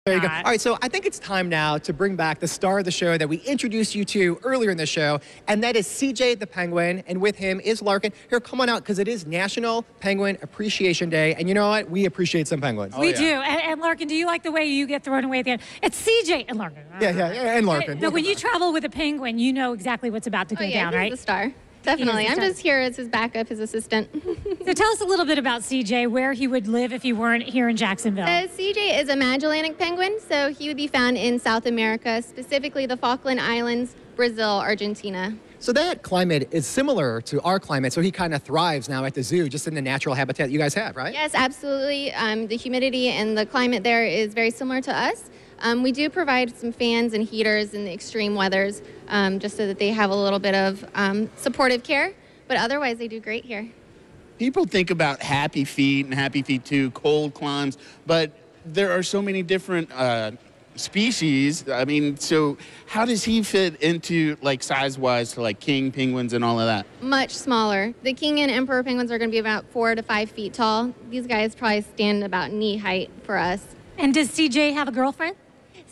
There you go. All right, so I think it's time now to bring back the star of the show that we introduced you to earlier in the show, and that is CJ the Penguin, and with him is Larkin. Here, come on out, because it is National Penguin Appreciation Day, and you know what? We appreciate some penguins. We do. And Larkin, do you like the way you get thrown away at the end? It's CJ and Larkin. Yeah, and Larkin. But when you travel with a penguin, you know exactly what's about to go down, right? He's the star. Definitely. I'm just here as his backup, his assistant. So tell us a little bit about CJ, where he would live if he weren't here in Jacksonville. CJ is a Magellanic penguin, so he would be found in South America, specifically the Falkland Islands, Brazil, Argentina. So that climate is similar to our climate, so he kind of thrives now at the zoo, just in the natural habitat you guys have, right? Yes, absolutely. The humidity and the climate there is very similar to us. We do provide some fans and heaters in the extreme weathers, just so that they have a little bit of supportive care, but otherwise they do great here. People think about Happy Feet and Happy Feet 2, cold climes, but there are so many different species. I mean, so how does he fit into, like, size-wise to, like, king penguins and all of that? Much smaller. The king and emperor penguins are going to be about 4 to 5 feet tall. These guys probably stand about knee height for us. And does CJ have a girlfriend?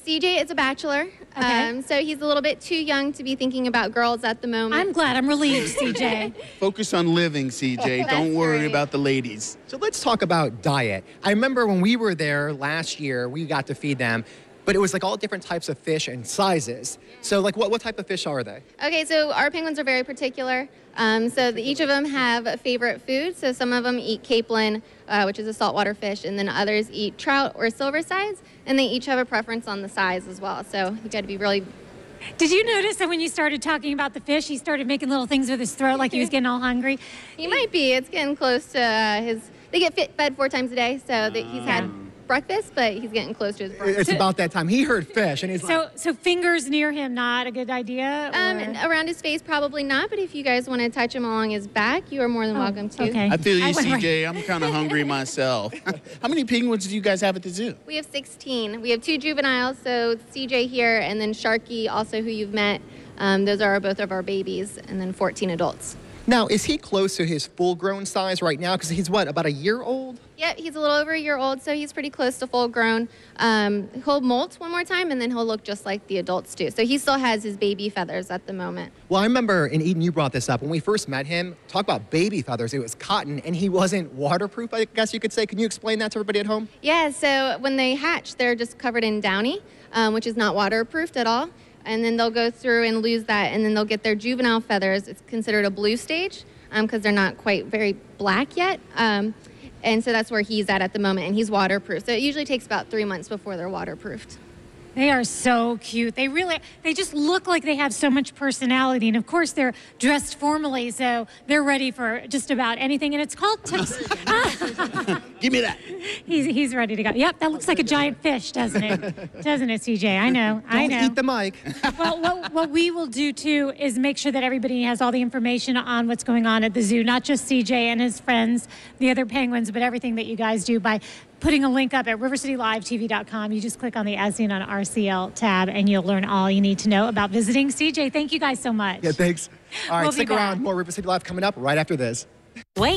CJ is a bachelor, so he's a little bit too young to be thinking about girls at the moment. I'm glad. I'm relieved, CJ. Focus on living, CJ. Don't worry about the ladies. So let's talk about diet. I remember when we were there last year, we got to feed them, but it was like all different types of fish and sizes. So like what type of fish are they? Okay, so our penguins are very particular. Each of them have a favorite food. So some of them eat capelin, which is a saltwater fish, and then others eat trout or silver sides, and they each have a preference on the size as well. So you got to be really... Did you notice that when you started talking about the fish, he started making little things with his throat like he was getting all hungry? He might be. It's getting close to his... They get fed 4 times a day, so he's had breakfast, but he's getting close to his breakfast. It's about that time. He heard fish, and he's So fingers near him, not a good idea? Around his face, probably not, but if you guys want to touch him along his back, you are more than welcome to. Okay. I feel you, CJ. I'm kind of hungry myself. How many penguins do you guys have at the zoo? We have 16. We have 2 juveniles, so CJ here, and then Sharky, also who you've met. Those are both of our babies, and then 14 adults. Now, is he close to his full-grown size right now? Because he's, what, about a year old? Yeah, he's a little over a year old, so he's pretty close to full-grown. He'll molt one more time, and then he'll look just like the adults do. So he still has his baby feathers at the moment. Well, I remember, and Eden, you brought this up, when we first met him, talk about baby feathers. It was cotton, and he wasn't waterproof, I guess you could say. Can you explain that to everybody at home? Yeah, so when they hatch, they're just covered in downy, which is not waterproofed at all. And then they'll go through and lose that, and then they'll get their juvenile feathers. It's considered a blue stage, because they're not quite very black yet. And so that's where he's at the moment, and he's waterproof. So it usually takes about 3 months before they're waterproofed. They are so cute. They just look like they have so much personality. And of course, they're dressed formally, so they're ready for just about anything. And it's called Give me that. He's ready to go. Yep, that looks like a giant fish, doesn't it? Doesn't it, CJ? I know. Don't eat the mic. Well, what we will do, too, is make sure that everybody has all the information on what's going on at the zoo, not just CJ and his friends, the other penguins, but everything that you guys do by putting a link up at rivercitylivetv.com. You just click on the As Seen on RCL tab, and you'll learn all you need to know about visiting CJ. Thank you guys so much. Yeah, thanks. All right, We'll stick around. More River City Live coming up right after this. Wait.